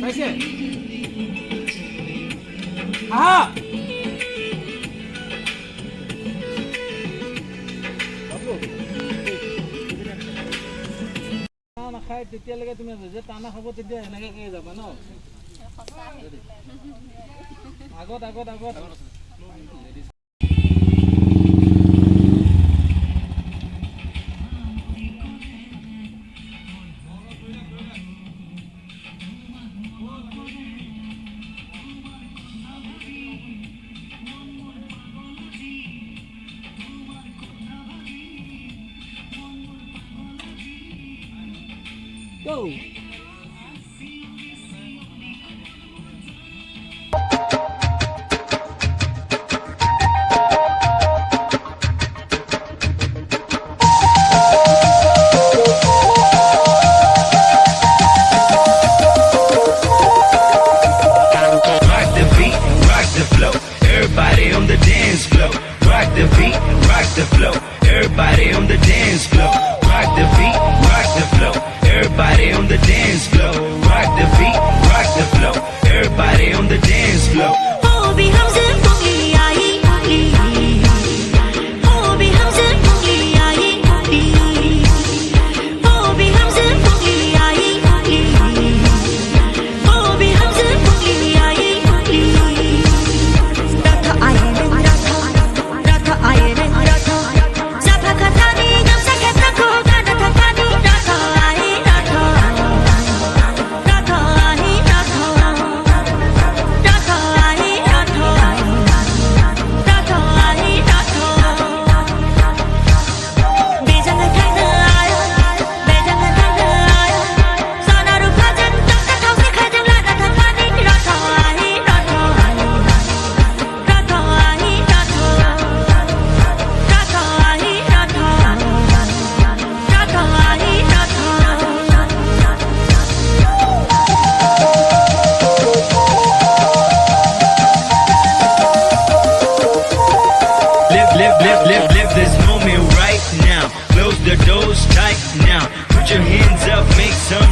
পাইছে আহা নাখায় তেতিয়ালৈকে তুমি যে টানা খাব তেতিয়া এনেকে যাবা ন আগত আগত আগত Go! Everybody on the dance floor. Rock the beat, rock the flow. Everybody on the dance floor. Rock the beat, rock the flow. Everybody on the dance floor. Rock the beat, rock the flow. Everybody on the dance floor. Oh, be hamze pongli aayi Oh, be hamze pongli aayi Oh, be hamze pongli aayi Oh, be hamze pongli aayi Ratha aaye Ratha aaye Ratha Sabha khatani gamsa ke rakho gana thakani Ratha aaye Ratha Ratha aaye Ratha Ratha aaye Ratha Ratha aaye Ratha Bejang thana aaya Bejang thana aaya Sana ru bhajan takka thau se khajam la thakani Ratha aaye Ratha Ratha aaye Ratha Ratha aaye Ratha Ratha aaye Ratha Live this moment right now. Close the doors tight now. Put your hands up, make some